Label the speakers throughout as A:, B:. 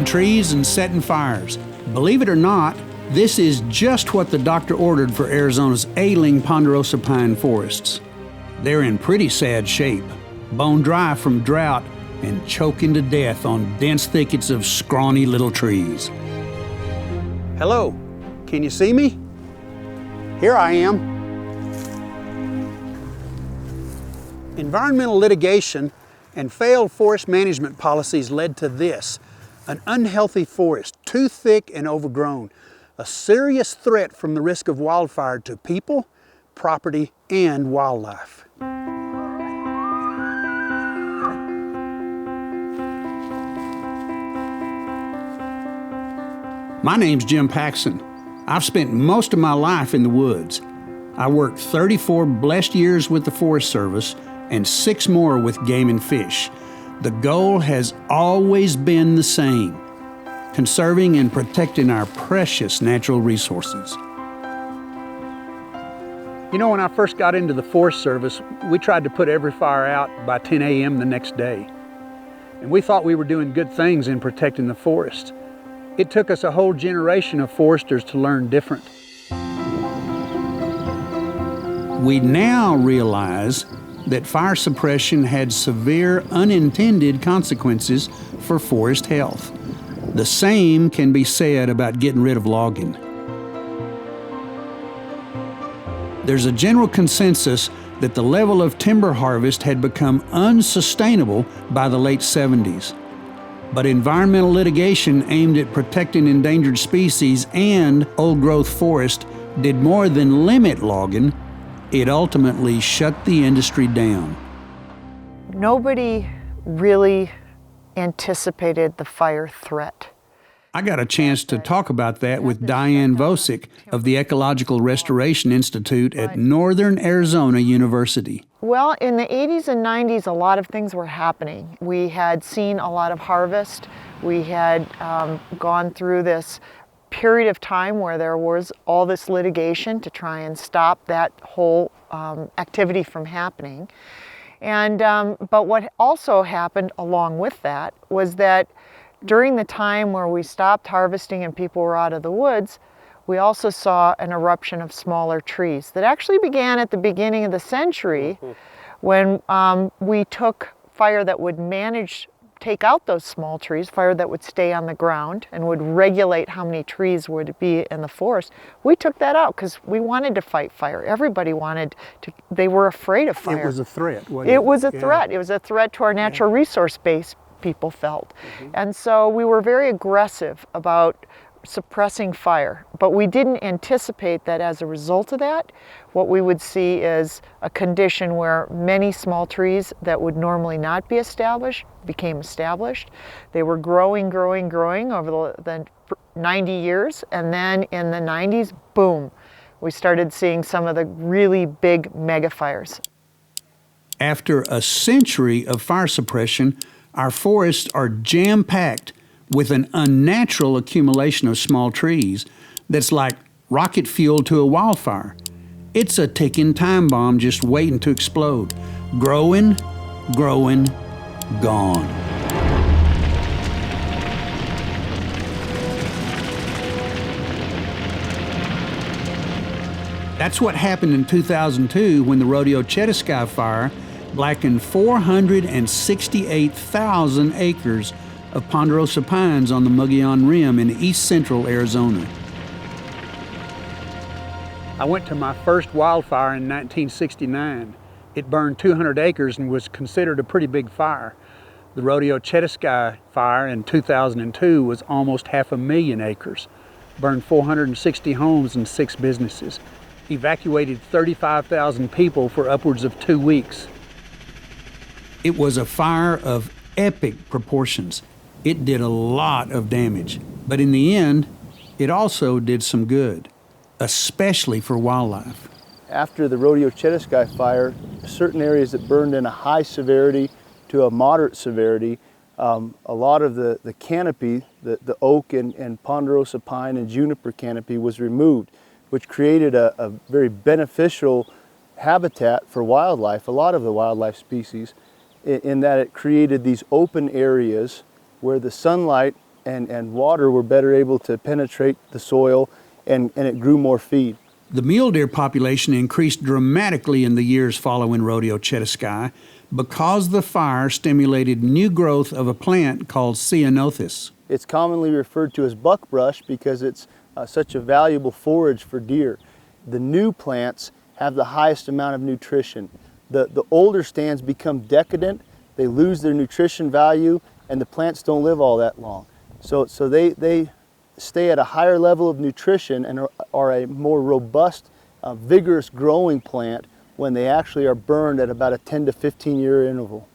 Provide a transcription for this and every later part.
A: trees and setting fires. Believe it or not, this is just what the doctor ordered for Arizona's ailing Ponderosa pine forests. They're in pretty sad shape, bone dry from drought and choking to death on dense thickets of scrawny little trees. Hello, can you see me? Here I am. Environmental litigation and failed forest management policies led to this: an unhealthy forest, too thick and overgrown, a serious threat from the risk of wildfire to people, property, and wildlife. My name's Jim Paxon. I've spent most of my life in the woods. I worked 34 blessed years with the Forest Service and 6 more with Game and Fish. The goal has always been the same: conserving and protecting our precious natural resources. You know, when I first got into the Forest Service, we tried to put every fire out by 10 a.m. the next day. And we thought we were doing good things in protecting the forest. It took us a whole generation of foresters to learn different. We now realize that fire suppression had severe unintended consequences for forest health. The same can be said about getting rid of logging. There's a general consensus that the level of timber harvest had become unsustainable by the late 70s. But environmental litigation aimed at protecting endangered species and old-growth forest did more than limit logging. It ultimately shut the industry down.
B: Nobody really anticipated the fire threat.
A: I got a chance to talk about that with Diane Vosick of the Ecological Restoration Institute at Northern Arizona University.
B: Well, in the 80s and 90s, a lot of things were happening. We had seen a lot of harvest. We had gone through this period of time where there was all this litigation to try and stop that whole activity from happening. And but what also happened along with that was that during the time where we stopped harvesting and people were out of the woods, we also saw an eruption of smaller trees that actually began at the beginning of the century when we took fire that would take out those small trees, fire that would stay on the ground and would regulate how many trees would be in the forest. We took that out because we wanted to fight fire. Everybody wanted to, they were afraid of fire.
A: It was a threat, wasn't it?
B: It was a threat. It was a threat to our natural resource base, people felt. And so we were very aggressive about suppressing fire, but we didn't anticipate that as a result of that, what we would see is a condition where many small trees that would normally not be established became established. They were growing over the 90 years, and then in the 90s, boom, we started seeing some of the really big mega fires.
A: After a century of fire suppression, our forests are jam-packed with an unnatural accumulation of small trees that's like rocket fuel to a wildfire. It's a ticking time bomb just waiting to explode. Growing, gone. That's what happened in 2002 when the Rodeo Chetasky fire blackened 468,000 acres of Ponderosa pines on the Mogollon Rim in east central Arizona. I went to my first wildfire in 1969. It burned 200 acres and was considered a pretty big fire. The Rodeo Chetasky fire in 2002 was almost 500,000 acres, burned 460 homes and 6 businesses, evacuated 35,000 people for upwards of 2 weeks. It was a fire of epic proportions. It did a lot of damage, but in the end, it also did some good, especially for wildlife.
C: After the Rodeo Chetasky fire, certain areas that burned in a high severity to a moderate severity, a lot of the canopy, the oak and Ponderosa pine and juniper canopy was removed, which created a very beneficial habitat for wildlife, a lot of the wildlife species, in that it created these open areas where the sunlight and water were better able to penetrate the soil, and it grew more feed.
A: The mule deer population increased dramatically in the years following rodeo Chetaskai because the fire stimulated new growth of a plant called ceanothus.
C: It's commonly referred to as buckbrush because it's such a valuable forage for deer. The new plants have the highest amount of nutrition. The older stands become decadent, they lose their nutrition value, and the plants don't live all that long. So they stay at a higher level of nutrition and are a more robust, vigorous growing plant when they actually are burned at about a 10 to 15 year interval.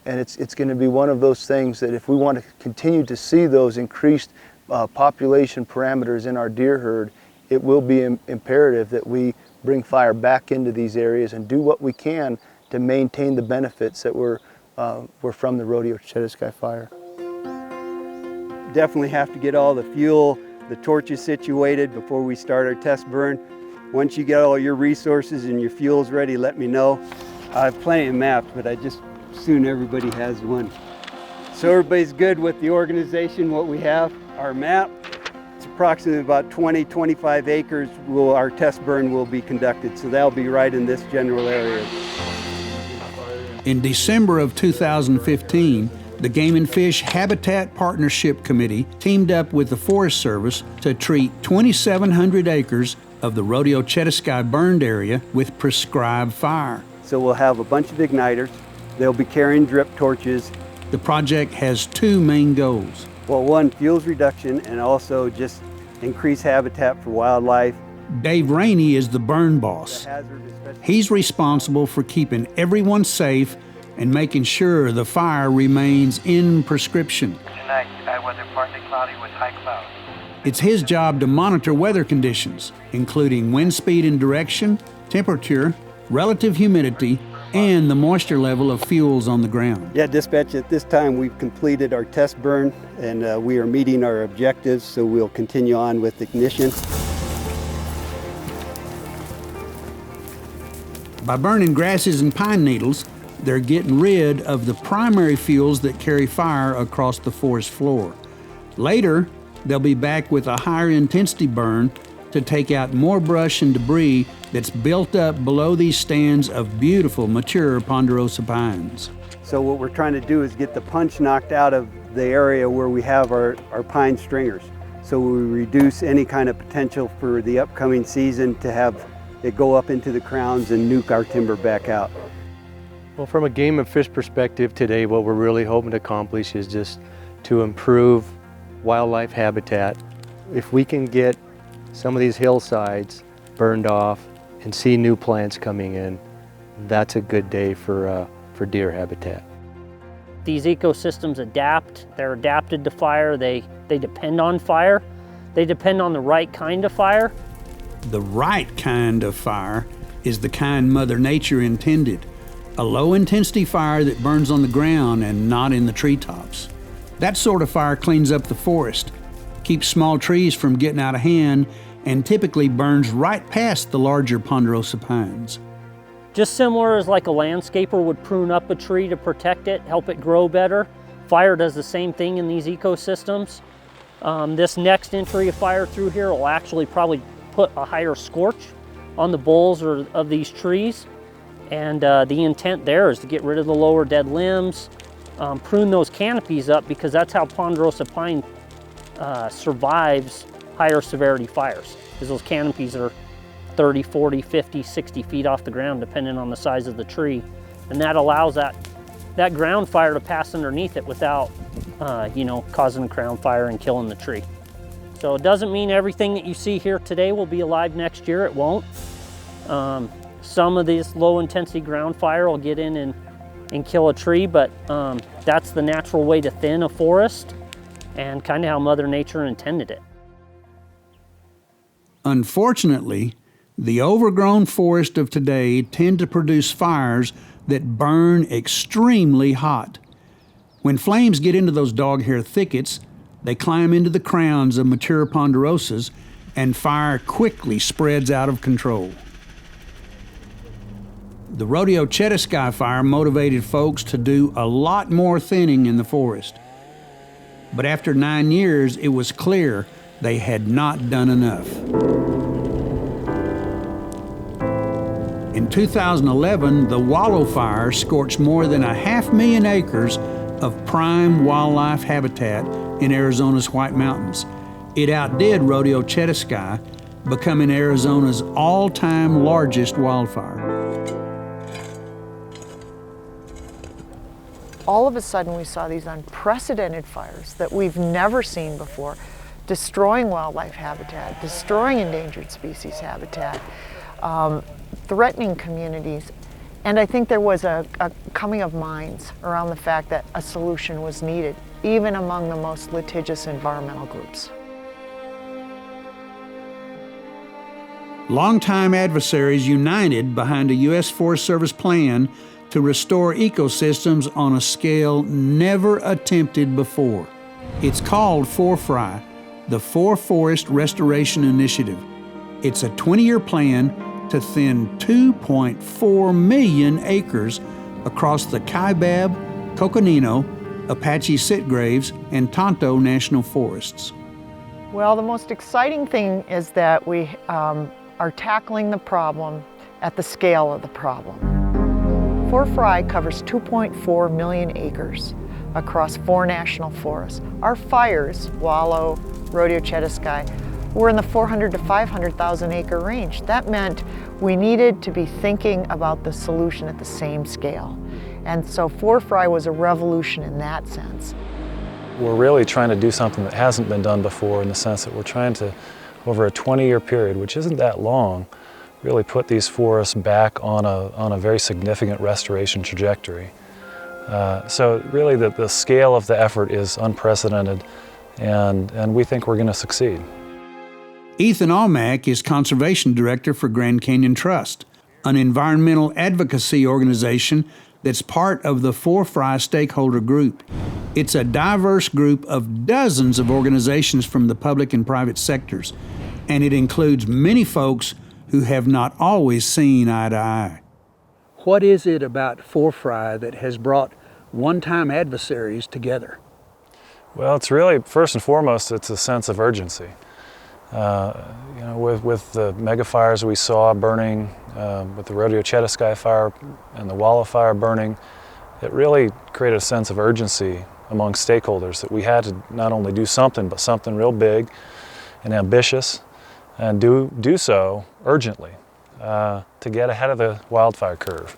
C: And it's going to be one of those things that if we want to continue to see those increased population parameters in our deer herd, it will be imperative that we bring fire back into these areas and do what we can to maintain the benefits that were from the rodeo Chetaskai fire.
D: Definitely have to get all the fuel, the torches situated before we start our test burn. Once you get all your resources and your fuel's ready, let me know. I have plenty of maps, but I just assume everybody has one. So everybody's good with the organization, what we have. Our map, it's approximately about 20-25 acres our test burn will be conducted. So that'll be right in this general area.
A: In December of 2015, the Game and Fish Habitat Partnership Committee teamed up with the Forest Service to treat 2,700 acres of the rodeo Chetaskai burned area with prescribed fire.
D: So we'll have a bunch of igniters. They'll be carrying drip torches.
A: The project has two main goals.
D: Well, one, fuels reduction, and also just increase habitat for wildlife.
A: Dave Rainey is the burn boss. He's responsible for keeping everyone safe and making sure the fire remains in prescription.
E: Tonight, weather partly cloudy with high clouds.
A: It's his job to monitor weather conditions, including wind speed and direction, temperature, relative humidity, and the moisture level of fuels on the ground.
D: Yeah, dispatch, at this time we've completed our test burn and we are meeting our objectives, so we'll continue on with ignition.
A: By burning grasses and pine needles, they're getting rid of the primary fuels that carry fire across the forest floor. Later, they'll be back with a higher intensity burn to take out more brush and debris that's built up below these stands of beautiful, mature Ponderosa pines.
D: So what we're trying to do is get the punch knocked out of the area where we have our pine stringers. So we reduce any kind of potential for the upcoming season to have it go up into the crowns and nuke our timber back out.
F: Well, from a game and fish perspective today, what we're really hoping to accomplish is just to improve wildlife habitat. If we can get some of these hillsides burned off and see new plants coming in, that's a good day for deer habitat.
G: These ecosystems adapt. They're adapted to fire. They depend on fire. They depend on the right kind of fire.
A: The right kind of fire is the kind Mother Nature intended. A low-intensity fire that burns on the ground and not in the treetops. That sort of fire cleans up the forest, keeps small trees from getting out of hand, and typically burns right past the larger Ponderosa pines.
G: Just similar as like a landscaper would prune up a tree to protect it, help it grow better. Fire does the same thing in these ecosystems. This next entry of fire through here will actually probably put a higher scorch on the boles of these trees. And the intent there is to get rid of the lower dead limbs, prune those canopies up, because that's how Ponderosa pine survives higher severity fires, because those canopies are 30, 40, 50, 60 feet off the ground, depending on the size of the tree. And that allows that ground fire to pass underneath it without, causing a crown fire and killing the tree. So it doesn't mean everything that you see here today will be alive next year. It won't. Some of this low intensity ground fire will get in and kill a tree, but that's the natural way to thin a forest and kind of how Mother Nature intended it.
A: Unfortunately, the overgrown forest of today tend to produce fires that burn extremely hot. When flames get into those doghair thickets, they climb into the crowns of mature ponderosas, and fire quickly spreads out of control. The rodeo Chetaskai fire motivated folks to do a lot more thinning in the forest. But after 9 years, it was clear they had not done enough. In 2011, the Wildfire scorched more than 500,000 acres of prime wildlife habitat in Arizona's White Mountains. It outdid Rodeo Chetiskyi, becoming Arizona's all-time largest wildfire.
B: All of a sudden we saw these unprecedented fires that we've never seen before, destroying wildlife habitat, destroying endangered species habitat, threatening communities. And I think there was a coming of minds around the fact that a solution was needed, even among the most litigious environmental groups.
A: Longtime adversaries united behind a U.S. Forest Service plan to restore ecosystems on a scale never attempted before. It's called FORFRI, the Forest Restoration Initiative. It's a 20-year plan to thin 2.4 million acres across the Kaibab, Coconino, Apache-Sitgreaves, and Tonto National Forests.
B: Well, the most exciting thing is that we are tackling the problem at the scale of the problem. FORFRI covers 2.4 million acres across 4 national forests. Our fires, Wallow, Rodeo Chetiskyi, were in the 400 to 500,000 acre range. That meant we needed to be thinking about the solution at the same scale. And so FORFRI was a revolution in that sense.
H: We're really trying to do something that hasn't been done before, in the sense that we're trying to, over a 20-year period, which isn't that long, really put these forests back on a very significant restoration trajectory. So really the scale of the effort is unprecedented, and we think we're going to succeed.
A: Ethan Aumack is Conservation Director for Grand Canyon Trust, an environmental advocacy organization that's part of the FORFRI stakeholder group. It's a diverse group of dozens of organizations from the public and private sectors, and it includes many folks who have not always seen eye to eye. What is it about FORFRI that has brought one-time adversaries together?
H: Well, it's really, first and foremost, it's a sense of urgency. With the mega fires we saw burning, with the Rodeo Chetiskyi fire and the Wildfire burning, it really created a sense of urgency among stakeholders that we had to not only do something, but something real big and ambitious, and do so urgently to get ahead of the wildfire curve.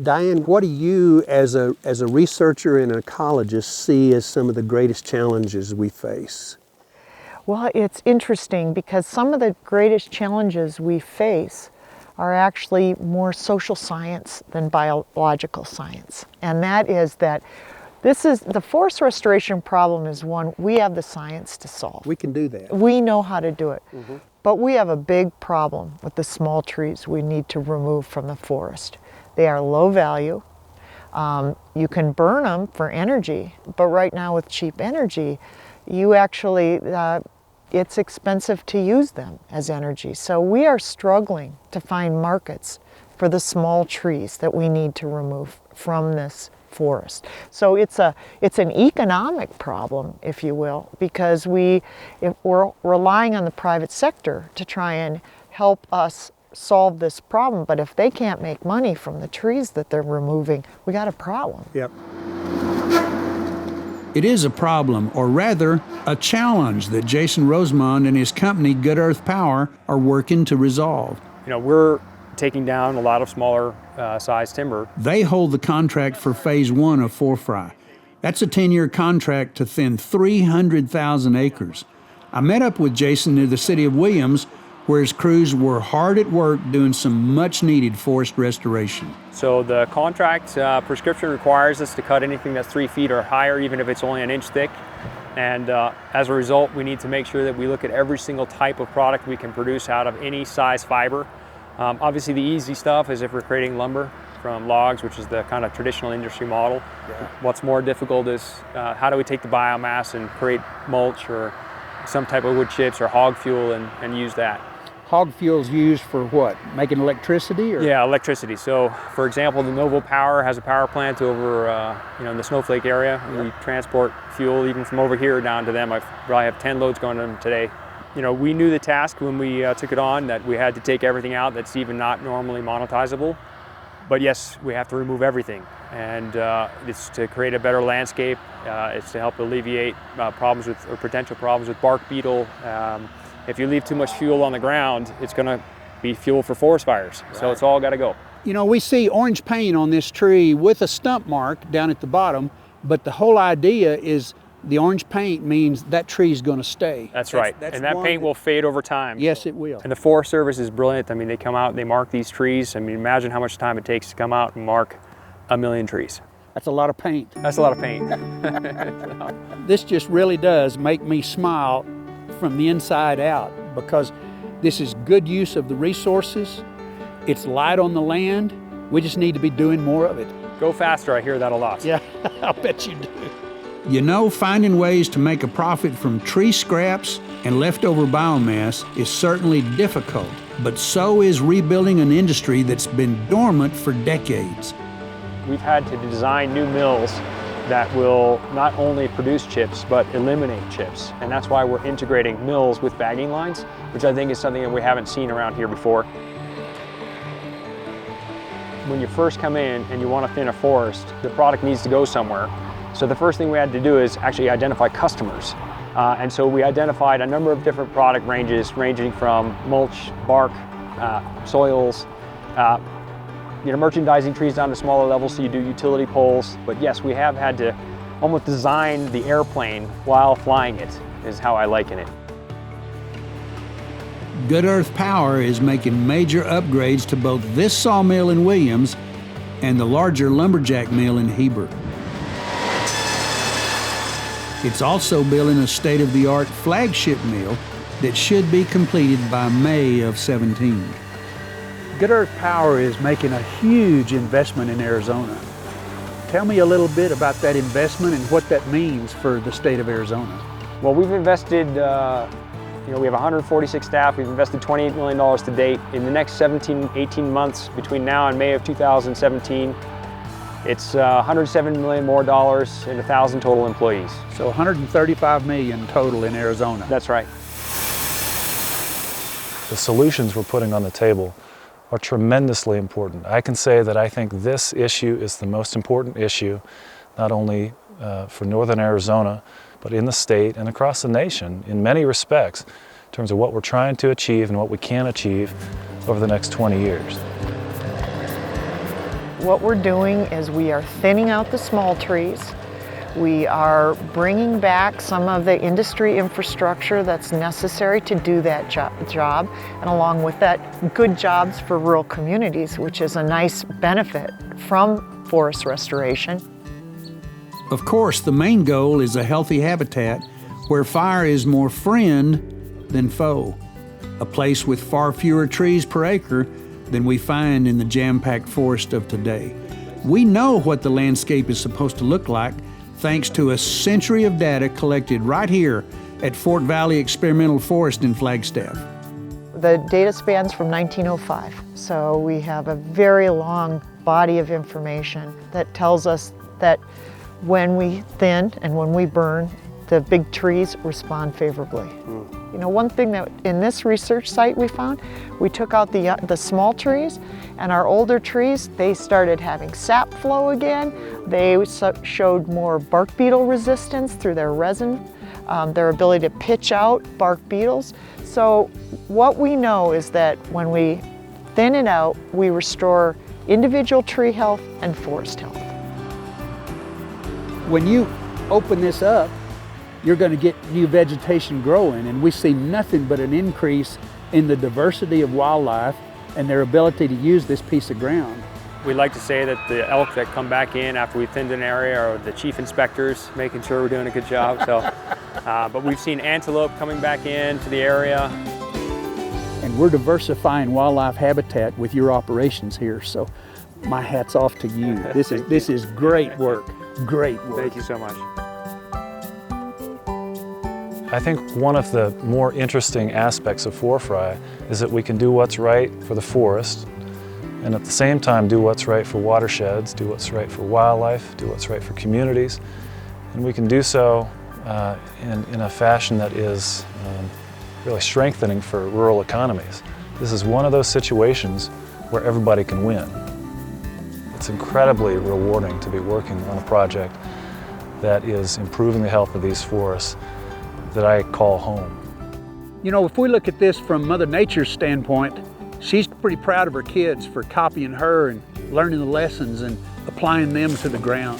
I: Diane, what do you, as a researcher and an ecologist, see as some of the greatest challenges we face?
B: Well, it's interesting because some of the greatest challenges we face are actually more social science than biological science. And that is that the forest restoration problem is one we have the science to solve.
I: We can do that.
B: We know how to do it. Mm-hmm. But we have a big problem with the small trees we need to remove from the forest. They are low value. You can burn them for energy, but right now with cheap energy, you actually, it's expensive to use them as energy. So we are struggling to find markets for the small trees that we need to remove from this forest. So it's an economic problem, if you will, because we're relying on the private sector to try and help us solve this problem. But if they can't make money from the trees that they're removing, we got a problem.
I: Yep.
A: It is a problem, or rather, a challenge that Jason Rosamond and his company, Good Earth Power, are working to resolve.
J: We're taking down a lot of smaller size timber.
A: They hold the contract for phase 1 of FORFRI. That's a 10-year contract to thin 300,000 acres. I met up with Jason near the city of Williams, where his crews were hard at work doing some much-needed forest restoration.
J: So the contract prescription requires us to cut anything that's 3 feet or higher, even if it's only an inch thick. And as a result, we need to make sure that we look at every single type of product we can produce out of any size fiber. Obviously, the easy stuff is if we're creating lumber from logs, which is the kind of traditional industry model. Yeah. What's more difficult is how do we take the biomass and create mulch or some type of wood chips or hog fuel and use that.
A: hog fuel's used for what? Making electricity? Or?
J: Yeah, electricity. So, for example, the Novo Power has a power plant over, in the Snowflake area. Yeah. We transport fuel even from over here down to them. I probably have 10 loads going to them today. We knew the task when we took it on, that we had to take everything out that's even not normally monetizable. But yes, we have to remove everything. And it's to create a better landscape. It's to help alleviate problems with, or potential problems with bark beetle. If you leave too much fuel on the ground, it's going to be fuel for forest fires. Right. So it's all got to go.
A: We see orange paint on this tree with a stump mark down at the bottom, but the whole idea is the orange paint means that tree's going to stay.
J: That's right. And that paint will fade over time.
A: Yes, it will.
J: And the Forest Service is brilliant. I mean, they come out and they mark these trees. I mean, imagine how much time it takes to come out and mark 1 million trees.
A: That's a lot of paint.
J: That's a lot of paint.
A: This just really does make me smile from the inside out, because this is good use of the resources. It's light on the land. We just need to be doing more of it.
J: Go faster, I hear that a lot.
A: Yeah, I'll bet you do. Finding ways to make a profit from tree scraps and leftover biomass is certainly difficult, but so is rebuilding an industry that's been dormant for decades.
J: We've had to design new mills that will not only produce chips, but eliminate chips. And that's why we're integrating mills with bagging lines, which I think is something that we haven't seen around here before. When you first come in and you want to thin a forest, the product needs to go somewhere. So the first thing we had to do is actually identify customers. And so we identified a number of different product ranges, ranging from mulch, bark, soils, merchandising trees down to smaller levels, so you do utility poles. But yes, we have had to almost design the airplane while flying it, is how I liken it.
A: Good Earth Power is making major upgrades to both this sawmill in Williams and the larger lumberjack mill in Heber. It's also building a state-of-the-art flagship mill that should be completed by May of 17. Good Earth Power is making a huge investment in Arizona. Tell me a little bit about that investment and what that means for the state of Arizona.
J: Well, we've invested, we have 146 staff. We've invested $28 million to date. In the next 18 months, between now and May of 2017, it's $107 million more dollars and 1,000 total employees.
A: So 135 million total in Arizona.
J: That's right.
H: The solutions we're putting on the table are tremendously important. I can say that I think this issue is the most important issue, not only for northern Arizona, but in the state and across the nation in many respects, in terms of what we're trying to achieve and what we can achieve over the next 20 years.
B: What we're doing is we are thinning out the small trees. We are bringing back some of the industry infrastructure that's necessary to do that job, and along with that, good jobs for rural communities, which is a nice benefit from forest restoration.
A: Of course, the main goal is a healthy habitat where fire is more friend than foe, a place with far fewer trees per acre than we find in the jam-packed forest of today. We know what the landscape is supposed to look like thanks to a century of data collected right here at Fort Valley Experimental Forest in Flagstaff.
B: The data spans from 1905, so we have a very long body of information that tells us that when we thin and when we burn, the big trees respond favorably. One thing that in this research site we found, we took out the small trees, and our older trees, they started having sap flow again. They showed more bark beetle resistance through their resin, their ability to pitch out bark beetles. So what we know is that when we thin it out, we restore individual tree health and forest health.
A: When you open this up, you're going to get new vegetation growing, and we see nothing but an increase in the diversity of wildlife and their ability to use this piece of ground.
J: We like to say that the elk that come back in after we thinned an area are the chief inspectors, making sure we're doing a good job. So, but we've seen antelope coming back into the area.
A: And we're diversifying wildlife habitat with your operations here, so my hat's off to you. This is great work, great work.
J: Thank you so much.
H: I think one of the more interesting aspects of forefry is that we can do what's right for the forest and at the same time do what's right for watersheds, do what's right for wildlife, do what's right for communities. And we can do so in a fashion that is really strengthening for rural economies. This is one of those situations where everybody can win. It's incredibly rewarding to be working on a project that is improving the health of these forests that I call home.
A: You know, if we look at this from Mother Nature's standpoint, she's pretty proud of her kids for copying her and learning the lessons and applying them to the ground.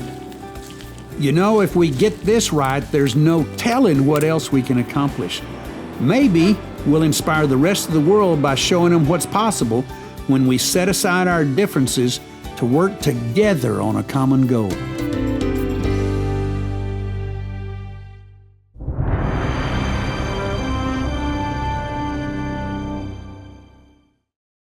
K: You know, if we get this right, there's no telling what else we can accomplish. Maybe we'll inspire the rest of the world by showing them what's possible when we set aside our differences to work together on a common goal.